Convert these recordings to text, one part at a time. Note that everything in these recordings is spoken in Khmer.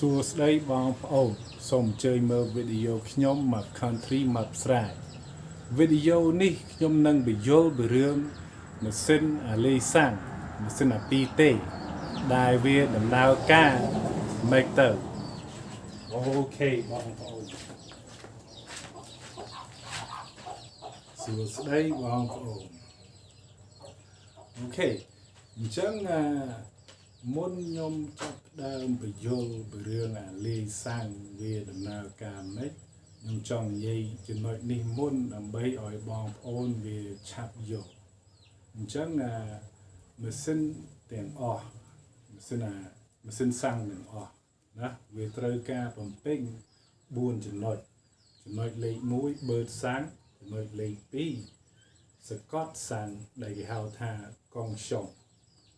សួស្តីបងប្អូនសូមអញ្ជើញមើលវីដេអូខ្ញុំ Map Country Map ស្រែវីដេអូនេះខ្ញុំនឹងបញ្យល់ពីរឿងម៉ាស៊ីនអាលីសាំងម៉ាស៊ីនអាពីទេដែលវាដំណើរការមិនទៅអូខេបងប្អូនសួស្តីបងប្អូនអូខេអញ្ចឹងមុនខ្ញុំចាប់ផ្ដើមបញ្យល់ពីរឿងអាលីសាំងវាដំណើរការមិនខ្ញុំចង់និយាយចំណុចនេះមុនដើម្បីឲ្យបងប្អូនវាឆាប់យល់អញ្ចឹងម៉ាស៊ីនទាំងអស់ម៉ាស៊ីនសាំងទាំងអស់ណាវាត្រូវការបំពេញ4ចំណុចលេខ1បឺតសាំងចំណុចលេខ2សកត់សាំងដែលគេហៅថាកងខ្យង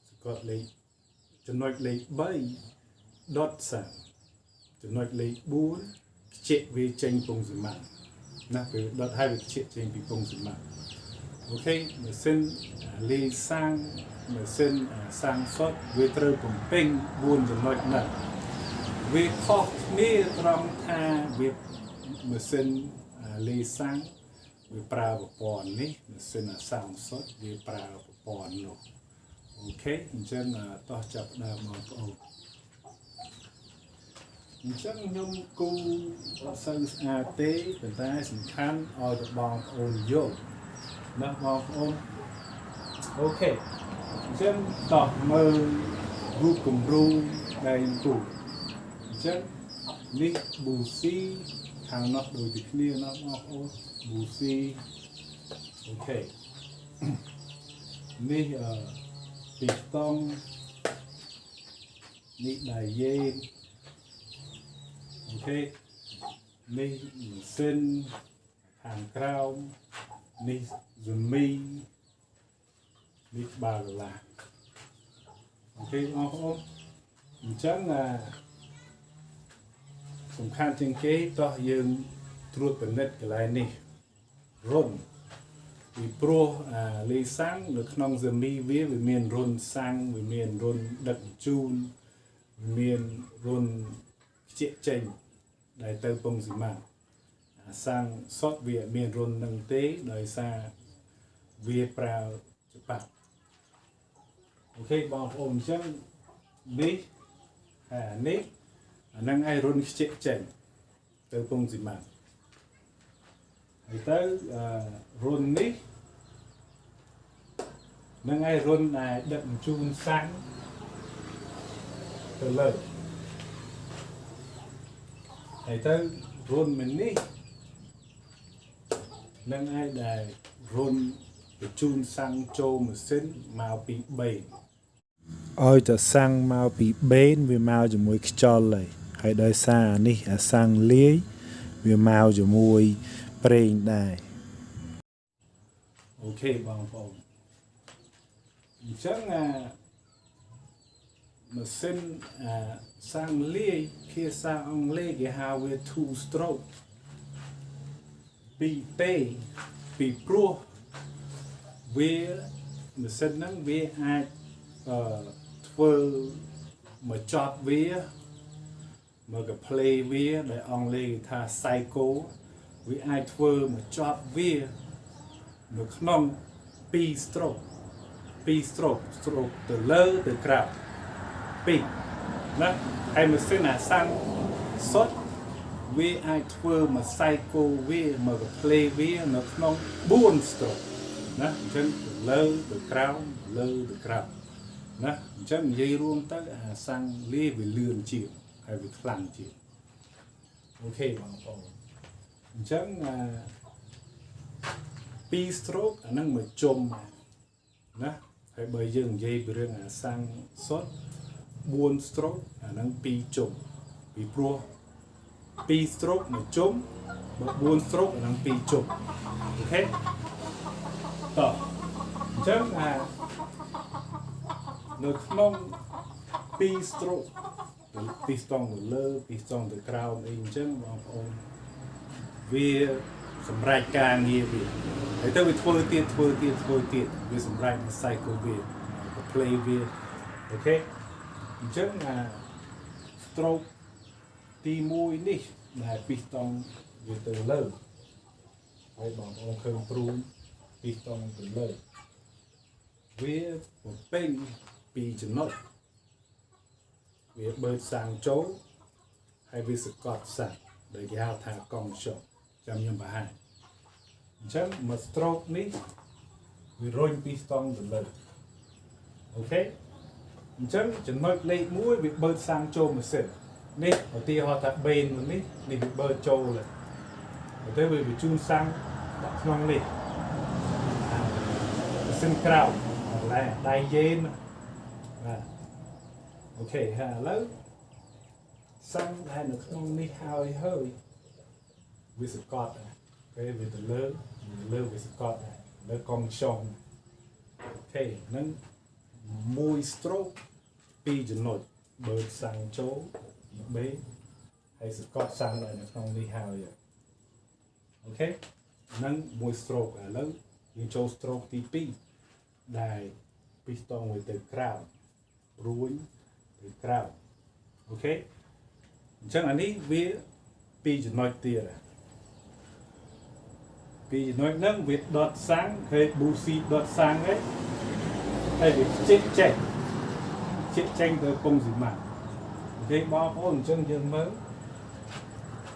សកត់ចំណុចលេខ3ដុតសាំងចំណុចលេខ4ខ្ជិះវាចេញពងសមាណាពេលដុតហើយវាខ្ជិះចេញពីពងសមាអូខេម៉ាស៊ីនលីសាំងម៉ាស៊ីនសាំងសុតវាត្រូវបំពេញ4ចំណុចហ្នឹងវាខុសគ្នាត្រង់ថាវាម៉ាស៊ីនលីសាំងវាប្រើប្រព័ន្ធនេះម៉ាស៊ីនសាំងសុតវាប្រើប្រព័ន្ធនោះអូខេអញ្ចឹងតោះចាប់ដើមបងប្អូនអញ្ចឹងខ្ញុំគូអត់សូវស្អាតទេប៉ុន្តែសំខាន់ឲ្យទៅបងប្អូនយល់ណាបងប្អូនអូខេអញ្ចឹងតោះមើលរូបគំរូដែលខ្ញុំគូអញ្ចឹងនេះប៊ូស៊ីខាងនោះដូចតែគ្នាណាបងប្អូនប៊ូស៊ីអូខេនេះពីតង់នេះដៃយេអូខេនេះម៉ាស៊ីនខាងក្រោមនេះហ្សមីនេះបាល់ឡាអូខេបងប្អូនអញ្ចឹងសំខាន់ជាងគេតោះយើងត្រួតពិនិត្យកន្លែងនេះរុនពីព្រោះលីសាំងនៅក្នុងហ្សមីវាមានរុនសាំងវាមានរុនដឹកជញ្ជូនវាមានរុនខ្ជិះចេញដែលទៅពងសមាសាំងសុតវាមានរុននឹងទេដោយសារវាប្រើច្បាប់អូខេបងប្អូនអញ្ចឹងនេះនេះអានឹងឯរុនខ្ជិះចេញទៅពងសមាហើយទៅរុននេះនឹងឯរុនដែលដឹកជញ្ជូនសាំងទៅលើហើយទៅរុនមួយនេះនឹងឯដែលរុនបញ្ជូនសាំងចូលម៉ាស៊ីនមកពីបេនឲ្យតែសាំងមកពីបេនវាមកជាមួយខ្យល់ហើយដោយសារអានេះអាសាំងលាយវាមកជាមួយប្រេងដែរអូខេបងប្អូនអញ្ចឹងម៉ាស៊ីនសាំងលាយភាសាអង់គ្លេសគេហៅវា two stroke ពីរទេពីព្រោះវាម៉ាស៊ីនហ្នឹងវាអាចធ្វើមកចប់វាមកកផ្លេវាដែលអង់គ្លេសគេថា cycle វាអាចធ្វើមកចប់វានៅក្នុង2 stroke ទៅលើទៅក្រៅ2ណាហើយម៉ាស៊ីនសាំងសុតវាអាចធ្វើមក cycle វាមកកផ្លេវានៅក្នុង4 stroke ណាអញ្ចឹងទៅលើទៅក្រៅលើទៅក្រៅណាអញ្ចឹងនិយាយរួមទៅអាសាំងលាវាលឿនជាងហើយវាខ្លាំងជាងអូខេបងប្អូនអញ្ចឹង2 stroke អានឹងមកជុំណាហើយបើយើងនិយាយពីរឿងអាសាំងសុត4 stroke អានឹង2ជុំពីព្រោះ2 stroke មកជុំបើ4 stroke អានឹង2ជុំអូខេតោះអញ្ចឹងនៅក្នុង2 stroke ពីស្ទង់ទៅលើពីស្ទង់ទៅក្រោមអីអញ្ចឹងបងប្អូនវាសម្រាប់ការងារវាហើយទៅវាធ្វើទៀតវាសម្រាប់ cycle វាក៏ play វាអូខេអញ្ចឹងstroke ទី1នេះដែលពីស្តង់វាទៅលើហើយបងប្អូនឃើញព្រូនពីស្តង់ទៅលើវាបំពេញពីចំណុចវាបើកសាំងចូលហើយវាសកត់សាំងដែលគេហៅថាកង់ចុះចាំខ្ញុំបង្ហាញអញ្ចឹងមួយ stroke នេះវារុញពីស្តង់ទៅលើអូខេអញ្ចឹងចំណុចលេខ1វាបើកសាំងចូលម៉ាស៊ីននេះឧទាហរណ៍ថាបេននេះវាបើកចូលហើយទៅវាបញ្ជូនសាំងដាក់ក្នុងនេះម៉ាស៊ីនក្រៅដៃយេនបាទអូខេហើយឥឡូវសាំងដែលនៅក្នុងនេះហើយវាសកត់ពេលវាទៅលើវាសកត់លើកង់ចុងអូខេហ្នឹងមួយ stroke ពីរចំណុចបើកសាំងចូលបេហើយសកត់សាំងនៅក្នុងនេះហើយអូខេហ្នឹងមួយ stroke ឥឡូវយើងចូល stroke ទី2ដែលពីស្តង់ទៅក្រៅរួញទៅក្រៅអូខេអញ្ចឹងអានេះវាពីរចំណុចទៀតពីរចំណុចហ្នឹងវាដុតសាំងហើយ busi ដុតសាំងហើយវាចេញទៅពងស៊ីម៉ាអូខេបងប្អូនអញ្ចឹងយើងមើល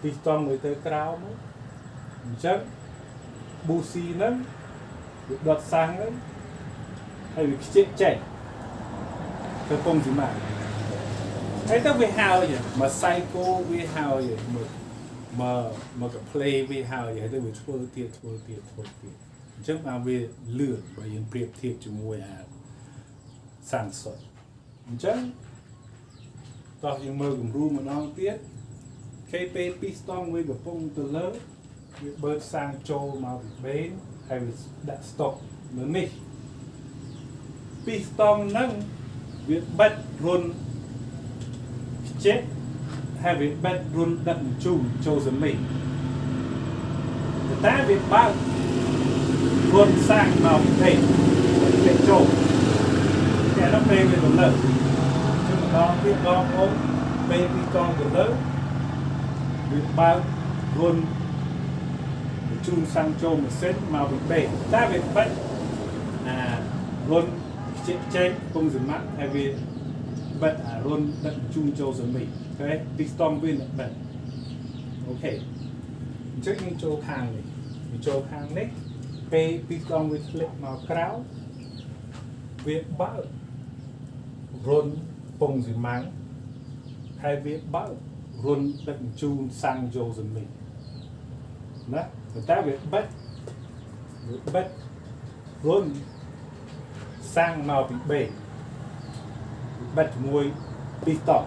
ពីស្តង់ទៅក្រៅមកអញ្ចឹង busi ហ្នឹងវាដុតសាំងហើយវាខ្ជិះចេញទៅពងស៊ីម៉ាហើយទៅវាហើយមកសៃគោវាហើយមកក play វាហើយទៅវាធ្វើទៀតអញ្ចឹងបានវាលឿនបើយើងប្រៀបធៀបជាមួយអាសាំងសុទ្ធអញ្ចឹងតោះយើងមើលគំរូម្ដងទៀត KP ពីស្តង់វាកំពុងទៅលើវាបើកសាំងចូលមកពីបេនហើយវាដាក់ stop នៅនេះពីស្តង់ហ្នឹងវាបិទរុនខ្ជិះហើយវាបិទរុនដឹកជូនចូលសមីតែវាបើករុនសាំងមកពីបេនចូលតែដល់ពេលវាទៅលើជុំម្ដងទៀតបងប្អូនពេលពីស្តង់ទៅលើវាបើករុនជូនសាំងចូលម៉ាស៊ីនមកពីបេនតែវាបិទរុនចេញពងសមាត់ហើយវាបិទរុនដឹកជូនចូលសមីអូខេពីស្តង់វាបិទអូខេអញ្ចឹងយើងចូលខាងនេះពេលពីស្តង់វាធ្លាក់មកក្រៅវាបើករុនពងសមាំងហើយវាបើករុនដឹកជូនសាំងចូលសមីណាតែវាបិទរុនសាំងមកពីបេនបិទជាមួយពីតោះ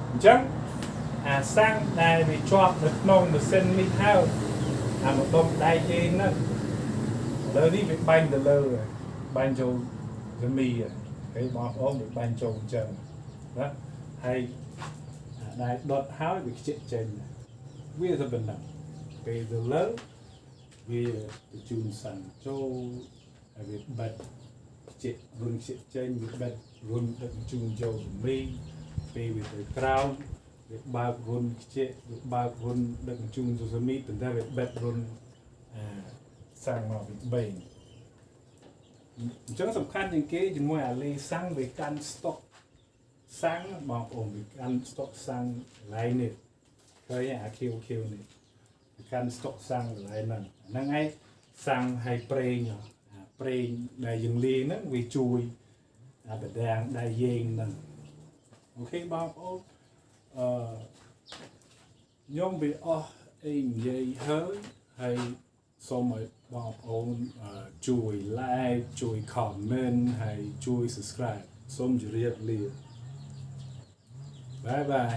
អញ្ចឹងអាសាំងដែលវាជាប់នៅក្នុងម៉ាស៊ីននេះហើយអាម្ដុំដៃគេហ្នឹងឥឡូវនេះវាបាញ់ទៅលើបាញ់ចូលសមីហើយបងប្អូនវាបាញ់ចូលអញ្ចឹងណាហើយដែលដុតហើយវាខ្ជិះចេញវាទៅបណ្ដឹងពេលទៅលើវាបញ្ជូនសាំងចូលហើយវាបិទរុនខ្ជិះចេញវាបិទរុនដឹកជូនចូលសមីពេលវាទៅក្រោមវាបើករុនខ្ជិះវាបើករុនដឹកជូនចូលសមីប៉ុន្តែវាបិទរុនសាំងមកពីបេនអញ្ចឹងសំខាន់ជាងគេជាមួយអាលេសាំងវាកាន់ស្តុកសាំងបងប្អូនវាកាន់ស្តុកសាំងកន្លែងនេះឃើញអាខៀវនេះវាកាន់ស្តុកសាំងកន្លែងហ្នឹងឯងសាំងហើយប្រេងដែលយើងលាយហ្នឹងវាជួយបដាងដៃយើងហ្នឹងអូខេបងប្អូនខ្ញុំវាអស់អីនិយាយហើយសូមឲ្យបងប្អូនជួយ like ជួយ comment ហើយជួយ subscribe សូមជម្រាបលាបាយបាយ